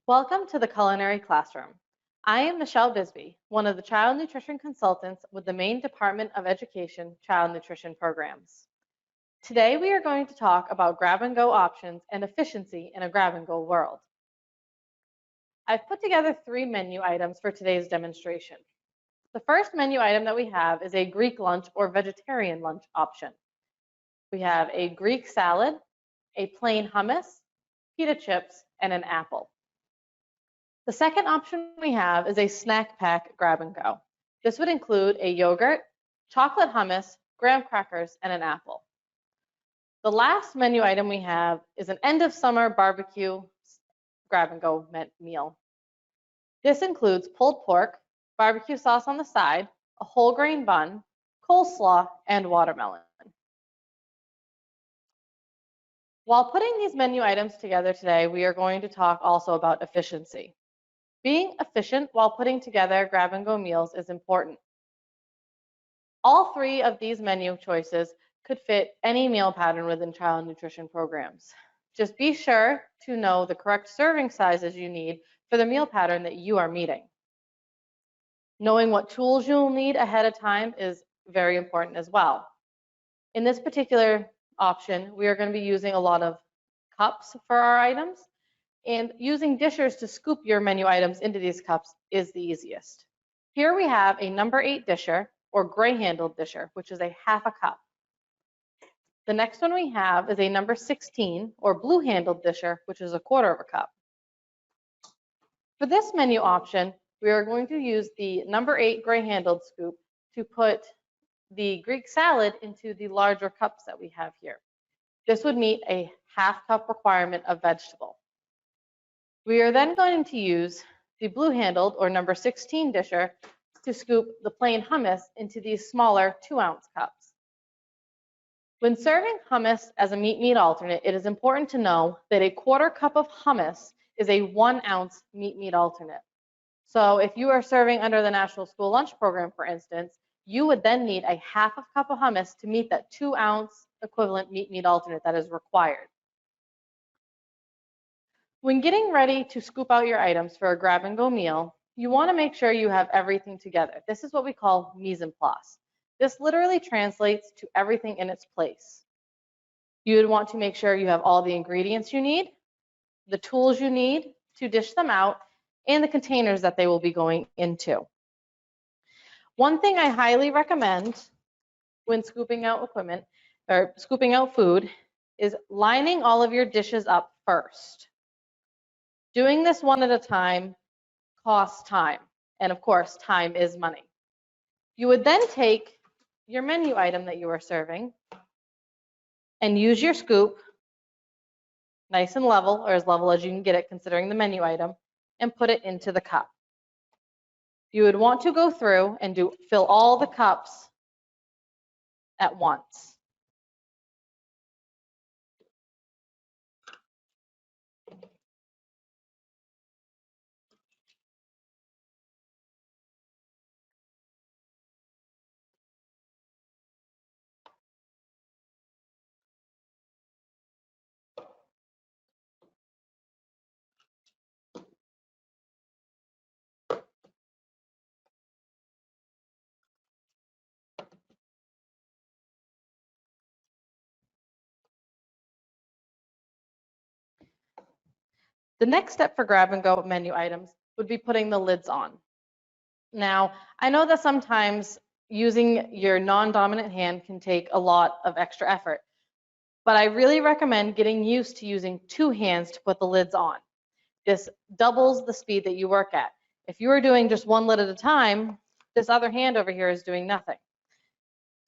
Welcome to the Culinary Classroom. I am Michelle Bisbee, one of the Child Nutrition Consultants with the Maine Department of Education Child Nutrition Programs. Today we are going to talk about grab-and-go options and efficiency in a grab-and-go world. I've put together 3 menu items for today's demonstration. The first menu item that we have is a Greek lunch or vegetarian lunch option. We have a Greek salad, a plain hummus, pita chips, and an apple. The second option we have is a snack pack grab and go. This would include a yogurt, chocolate hummus, graham crackers, and an apple. The last menu item we have is an end of summer barbecue grab and go meal. This includes pulled pork, barbecue sauce on the side, a whole grain bun, coleslaw, and watermelon. While putting these menu items together today, we are going to talk also about efficiency. Being efficient while putting together grab-and-go meals is important. All 3 of these menu choices could fit any meal pattern within child nutrition programs. Just be sure to know the correct serving sizes you need for the meal pattern that you are meeting. Knowing what tools you'll need ahead of time is very important as well. In this particular option, we are going to be using a lot of cups for our items. And using dishers to scoop your menu items into these cups is the easiest. Here we have a number 8 disher or gray handled disher, which is a half a cup. The next one we have is a number 16 or blue handled disher, which is a quarter of a cup. For this menu option, we are going to use the number 8 gray handled scoop to put the Greek salad into the larger cups that we have here. This would meet a half cup requirement of vegetable. We are then going to use the blue handled or number 16 disher to scoop the plain hummus into these smaller 2-ounce cups. When serving hummus as a meat alternate, it is important to know that a quarter cup of hummus is a 1-ounce meat alternate. So if you are serving under the National School Lunch Program, for instance, you would then need a half a cup of hummus to meet that 2-ounce equivalent meat alternate that is required. When getting ready to scoop out your items for a grab-and-go meal, you want to make sure you have everything together. This is what we call mise en place. This literally translates to everything in its place. You would want to make sure you have all the ingredients you need, the tools you need to dish them out, and the containers that they will be going into. One thing I highly recommend when scooping out equipment or scooping out food is lining all of your dishes up first. Doing this one at a time costs time, and of course, time is money. You would then take your menu item that you are serving and use your scoop, nice and level, or as level as you can get it considering the menu item, and put it into the cup. You would want to go through and fill all the cups at once. The next step for grab-and-go menu items would be putting the lids on. Now, I know that sometimes using your non-dominant hand can take a lot of extra effort, but I really recommend getting used to using 2 hands to put the lids on. This doubles the speed that you work at. If you are doing just 1 lid at a time, this other hand over here is doing nothing.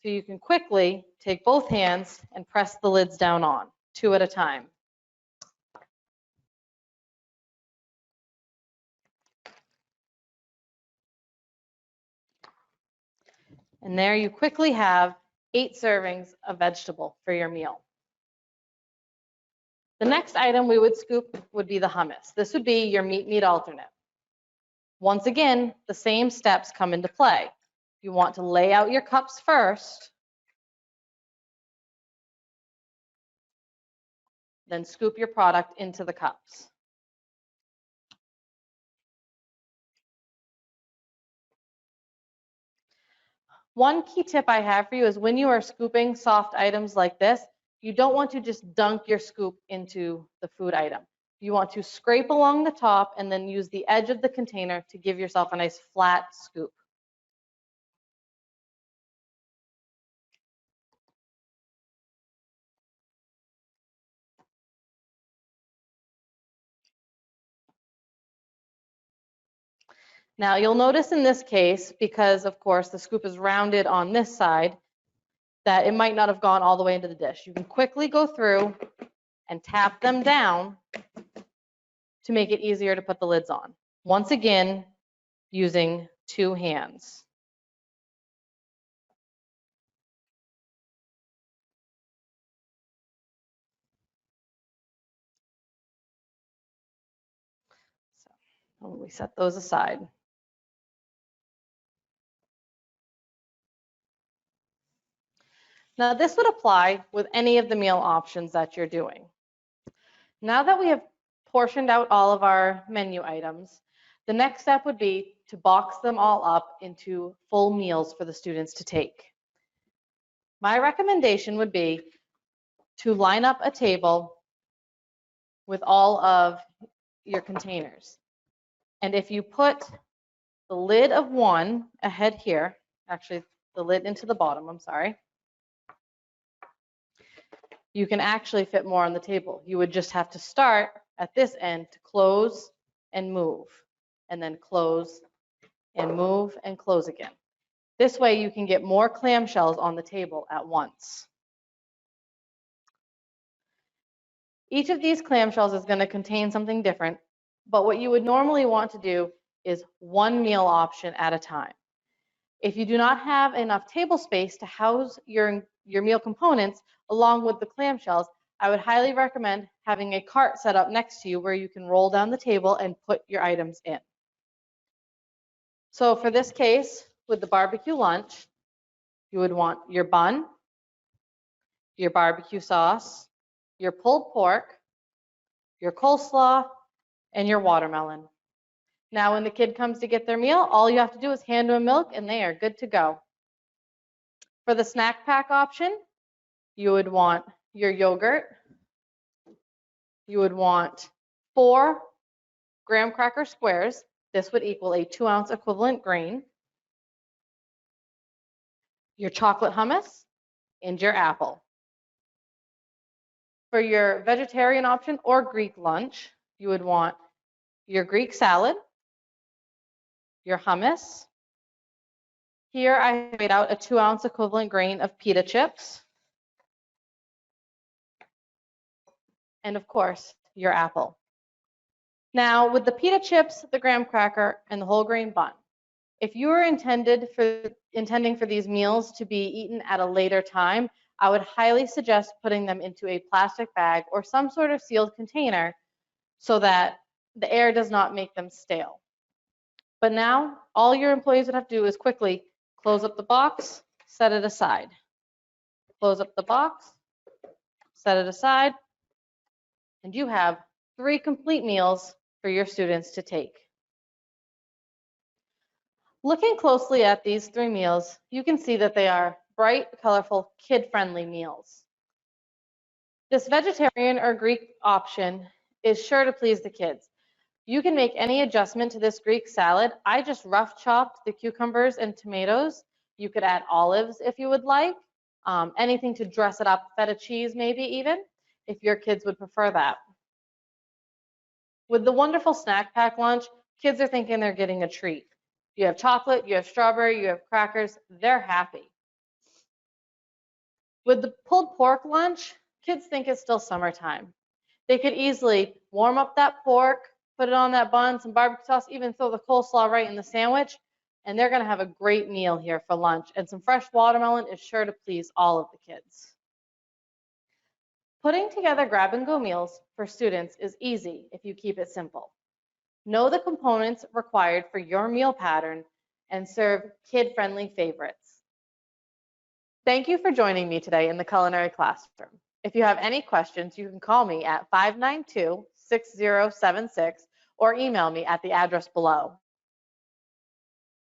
So you can quickly take both hands and press the lids down on, 2 at a time. And there you quickly have 8 servings of vegetable for your meal. The next item we would scoop would be the hummus. This would be your meat alternate. Once again, the same steps come into play. You want to lay out your cups first, then scoop your product into the cups. One key tip I have for you is when you are scooping soft items like this, you don't want to just dunk your scoop into the food item. You want to scrape along the top and then use the edge of the container to give yourself a nice flat scoop. Now you'll notice in this case, because of course the scoop is rounded on this side, that it might not have gone all the way into the dish. You can quickly go through and tap them down to make it easier to put the lids on. Once again, using 2 hands. So we set those aside. Now this would apply with any of the meal options that you're doing. Now that we have portioned out all of our menu items, the next step would be to box them all up into full meals for the students to take. My recommendation would be to line up a table with all of your containers. And if you put the lid of one ahead here, actually the lid into the bottom, I'm sorry, you can actually fit more on the table. You would just have to start at this end to close and move, and then close and move and close again. This way you can get more clamshells on the table at once. Each of these clamshells is going to contain something different, but what you would normally want to do is one meal option at a time. If you do not have enough table space to house your meal components along with the clamshells, I would highly recommend having a cart set up next to you where you can roll down the table and put your items in. So for this case, with the barbecue lunch, you would want your bun, your barbecue sauce, your pulled pork, your coleslaw, and your watermelon. Now when the kid comes to get their meal, all you have to do is hand them milk and they are good to go. For the snack pack option, you would want your yogurt, you would want 4 graham cracker squares. This would equal a 2-ounce equivalent grain, your chocolate hummus, and your apple. For your vegetarian option or Greek lunch, you would want your Greek salad, your hummus. Here I made out a 2-ounce equivalent grain of pita chips, and of course, your apple. Now, with the pita chips, the graham cracker, and the whole grain bun, if you are intending for these meals to be eaten at a later time, I would highly suggest putting them into a plastic bag or some sort of sealed container so that the air does not make them stale. But now, all your employees would have to do is quickly close up the box, set it aside. Close up the box, set it aside, and you have 3 complete meals for your students to take. Looking closely at these 3 meals, you can see that they are bright, colorful, kid-friendly meals. This vegetarian or Greek option is sure to please the kids. You can make any adjustment to this Greek salad. I just rough chopped the cucumbers and tomatoes. You could add olives if you would like, anything to dress it up, feta cheese maybe even, if your kids would prefer that. With the wonderful snack pack lunch, kids are thinking they're getting a treat. You have chocolate, you have strawberry, you have crackers, they're happy. With the pulled pork lunch, kids think it's still summertime. They could easily warm up that pork, put it on that bun, some barbecue sauce, even throw the coleslaw right in the sandwich, and they're gonna have a great meal here for lunch. And some fresh watermelon is sure to please all of the kids. Putting together grab-and-go meals for students is easy if you keep it simple. Know the components required for your meal pattern and serve kid-friendly favorites. Thank you for joining me today in the culinary classroom. If you have any questions, you can call me at 592-6076 or email me at the address below.